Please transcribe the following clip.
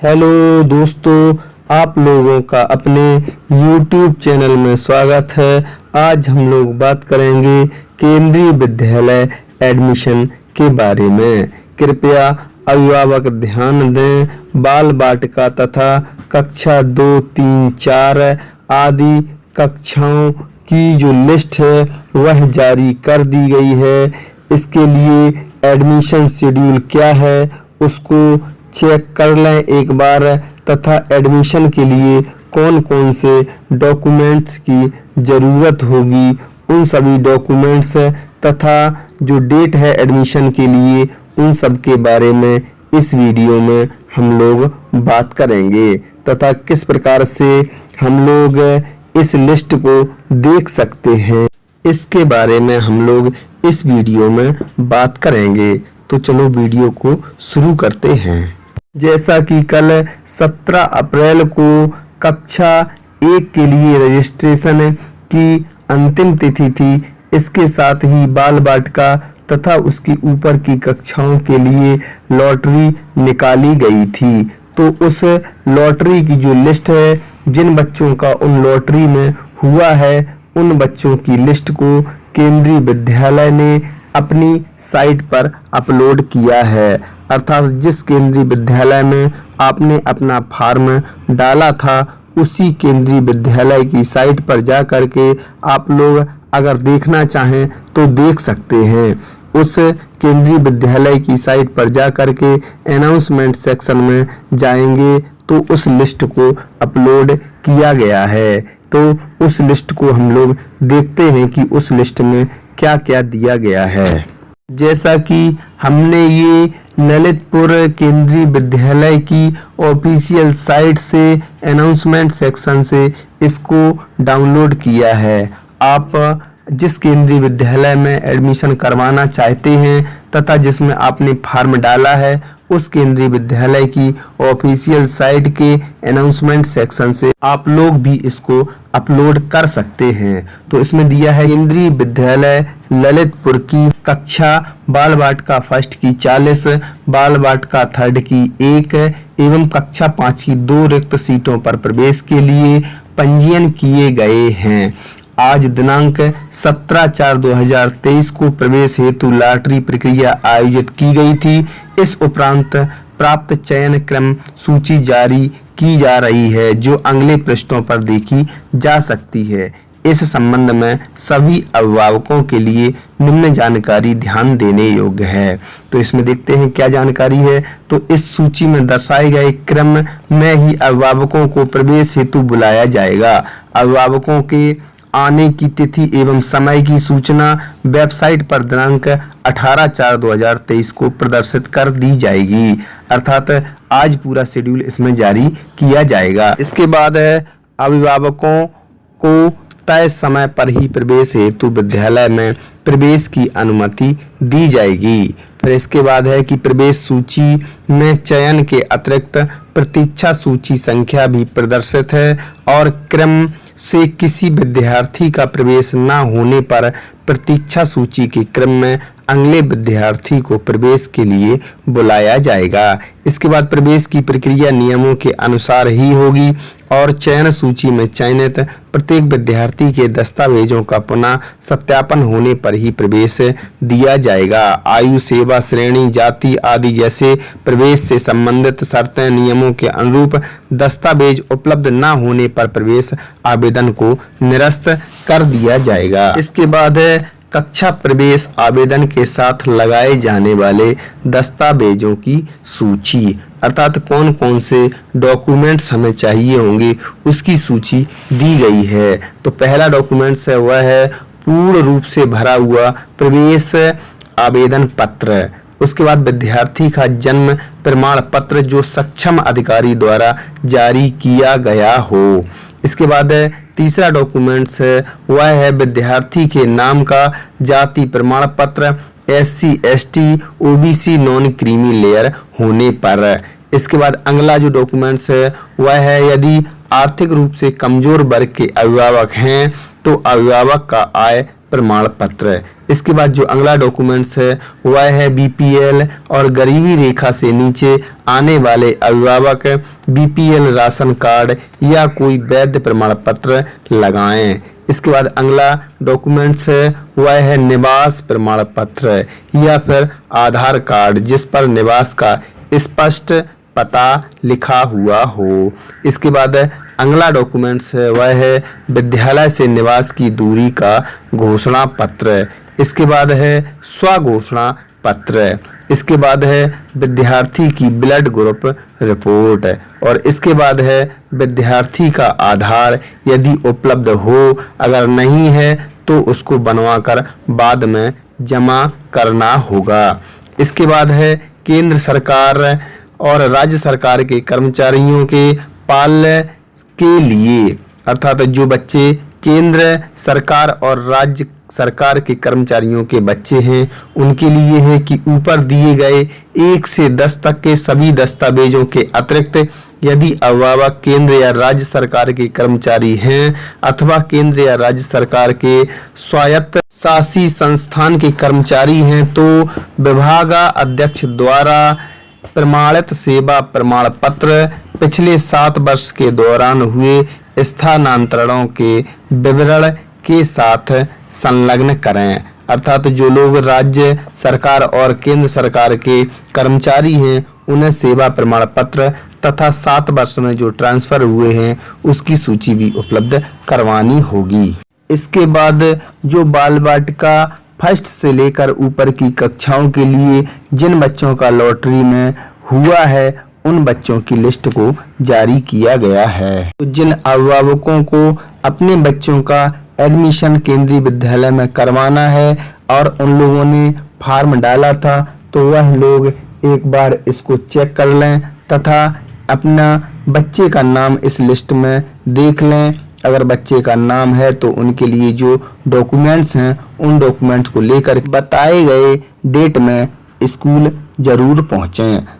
Hello दोस्तों, आप लोगों का अपने YouTube चैनल में स्वागत है। आज हम लोग बात करेंगे केंद्रीय विद्यालय एडमिशन के बारे में। कृपया अभिभावक ध्यान दें। बाल बाटिका तथा कक्षा 2, 3, 4 आदि कक्षाओं की जो लिस्ट है वह जारी कर दी गई है। इसके लिए एडमिशन शेड्यूल क्या है उसको चेक कर लें एक बार, तथा एडमिशन के लिए कौन कौन से डॉक्यूमेंट्स की ज़रूरत होगी उन सभी डॉक्यूमेंट्स तथा जो डेट है एडमिशन के लिए उन सब के बारे में इस वीडियो में हम लोग बात करेंगे, तथा किस प्रकार से हम लोग इस लिस्ट को देख सकते हैं इसके बारे में हम लोग इस वीडियो में बात करेंगे। तो चलो वीडियो को शुरू करते हैं। जैसा कि कल 17 अप्रैल को कक्षा 1 के लिए रजिस्ट्रेशन की अंतिम तिथि थी। इसके साथ ही बाल बाटिका तथा उसकी ऊपर की कक्षाओं के लिए लॉटरी निकाली गई थी। तो उस लॉटरी की जो लिस्ट है, जिन बच्चों का उन लॉटरी में हुआ है, उन बच्चों की लिस्ट को केंद्रीय विद्यालय ने अपनी साइट पर अपलोड किया है। अर्थात जिस केंद्रीय विद्यालय में आपने अपना फॉर्म डाला था उसी केंद्रीय विद्यालय की साइट पर जा कर के आप लोग अगर देखना चाहें तो देख सकते हैं। उस केंद्रीय विद्यालय की साइट पर जा कर के अनाउंसमेंट सेक्शन में जाएंगे तो उस लिस्ट को अपलोड किया गया है। तो उस लिस्ट को हम लोग देखते हैं कि उस लिस्ट में क्या क्या दिया गया है। जैसा कि हमने ये ललितपुर केंद्रीय विद्यालय की ऑफिशियल साइट से अनाउंसमेंट सेक्शन से इसको डाउनलोड किया है। आप जिस केंद्रीय विद्यालय में एडमिशन करवाना चाहते हैं तथा जिसमें आपने फॉर्म डाला है उस केंद्रीय विद्यालय की ऑफिशियल साइट के अनाउंसमेंट सेक्शन से आप लोग भी इसको अपलोड कर सकते हैं। तो इसमें दिया है केंद्रीय विद्यालय ललितपुर की कक्षा बाल बाटिका फर्स्ट की 40, बाल बाटिका थर्ड की 1 एवं कक्षा 5 की 2 रिक्त सीटों पर प्रवेश के लिए पंजीयन किए गए हैं। आज दिनांक 17/4/2023 को प्रवेश हेतु लॉटरी प्रक्रिया आयोजित की गई थी। इस उपरांत प्राप्त चयन क्रम सूची जारी की जा रही है जो अगले पृष्ठों पर देखी जा सकती है। इस संबंध में सभी अभिभावकों के लिए निम्न जानकारी ध्यान देने योग्य है। तो इसमें देखते हैं क्या जानकारी है। तो इस सूची में दर्शाए गए क्रम में ही अभिभावकों को प्रवेश हेतु बुलाया जाएगा। अभिभावकों के आने की तिथि एवं समय की सूचना वेबसाइट पर दिनांक 18/4/2023 को प्रदर्शित कर दी जाएगी। अर्थात आज पूरा शेड्यूल इसमें जारी किया जाएगा। इसके बाद है अभिभावकों को तय समय पर ही प्रवेश हेतु विद्यालय में प्रवेश की अनुमति दी जाएगी। फिर इसके बाद है कि प्रवेश सूची में चयन के अतिरिक्त प्रतीक्षा सूची संख्या भी प्रदर्शित है और क्रम से किसी विद्यार्थी का प्रवेश न होने पर प्रतीक्षा सूची के क्रम में अगले विद्यार्थी को प्रवेश के लिए बुलाया जाएगा। इसके बाद प्रवेश की प्रक्रिया नियमों के अनुसार ही होगी और चयन सूची में चयनित प्रत्येक विद्यार्थी के दस्तावेजों का पुनः सत्यापन होने पर ही प्रवेश दिया जाएगा। आयु, सेवा श्रेणी, जाति आदि जैसे प्रवेश से संबंधित शर्तें नियमों के अनुरूप दस्तावेज उपलब्ध न होने पर प्रवेश आवेदन को निरस्त कर दिया जाएगा। इसके बाद है कक्षा प्रवेश आवेदन के साथ लगाए जाने वाले दस्तावेजों की सूची। अर्थात कौन कौन से डॉक्यूमेंट्स हमें चाहिए होंगे उसकी सूची दी गई है। तो पहला डॉक्यूमेंट्स है वह है पूर्ण रूप से भरा हुआ प्रवेश आवेदन पत्र। उसके बाद विद्यार्थी का जन्म प्रमाण पत्र जो सक्षम अधिकारी द्वारा जारी किया गया हो। इसके बाद तीसरा डॉक्यूमेंट्स है वह है विद्यार्थी के नाम का जाति प्रमाण पत्र SC ST OBC non creamy layer होने पर। इसके बाद अगला जो डॉक्यूमेंट्स है वह है यदि आर्थिक रूप से कमजोर वर्ग के अभिभावक हैं तो अभिभावक का आय प्रमाण पत्र। इसके बाद जो अगला डॉक्यूमेंट्स है वह है बीपीएल और गरीबी रेखा से नीचे आने वाले अभिभावक बीपीएल राशन कार्ड या कोई वैध प्रमाण पत्र लगाएं। इसके बाद अगला डॉक्यूमेंट्स है वह है निवास प्रमाण पत्र या फिर आधार कार्ड जिस पर निवास का स्पष्ट पता लिखा हुआ हो। इसके बाद अगला डॉक्यूमेंट्स है वह है विद्यालय से निवास की दूरी का घोषणा पत्र। इसके बाद है स्वघोषणा पत्र। इसके बाद है विद्यार्थी की ब्लड ग्रुप रिपोर्ट और इसके बाद है विद्यार्थी का आधार यदि उपलब्ध हो, अगर नहीं है तो उसको बनवाकर बाद में जमा करना होगा। इसके बाद है केंद्र सरकार और राज्य सरकार के कर्मचारियों के पाल्य के लिए, अर्थात जो बच्चे केंद्र सरकार और राज्य सरकार के कर्मचारियों के बच्चे हैं उनके लिए है कि ऊपर दिए गए 1 से 10 तक के सभी दस्तावेजों के अतिरिक्त यदि अभिभावक केंद्र या राज्य सरकार के कर्मचारी हैं अथवा केंद्र या राज्य सरकार के स्वायत्त शासी संस्थान के कर्मचारी हैं तो विभागाध्यक्ष द्वारा प्रमाणित सेवा प्रमाण पत्र पिछले 7 वर्ष के दौरान हुए स्थानांतरणों के विवरण के साथ संलग्न करें। अर्थात जो लोग राज्य सरकार और केंद्र सरकार के कर्मचारी हैं उन्हें सेवा प्रमाण पत्र तथा 7 वर्ष में जो ट्रांसफर हुए हैं उसकी सूची भी उपलब्ध करवानी होगी। इसके बाद जो बाल वाटिका फर्स्ट से लेकर ऊपर की कक्षाओं के लिए जिन बच्चों का लॉटरी में हुआ है उन बच्चों की लिस्ट को जारी किया गया है। तो जिन अभिभावकों को अपने बच्चों का एडमिशन केंद्रीय विद्यालय में करवाना है और उन लोगों ने फॉर्म डाला था तो वह लोग एक बार इसको चेक कर लें तथा अपना बच्चे का नाम इस लिस्ट में देख लें। अगर बच्चे का नाम है तो उनके लिए जो डॉक्यूमेंट्स हैं उन डॉक्यूमेंट्स को लेकर बताए गए डेट में स्कूल जरूर पहुंचें।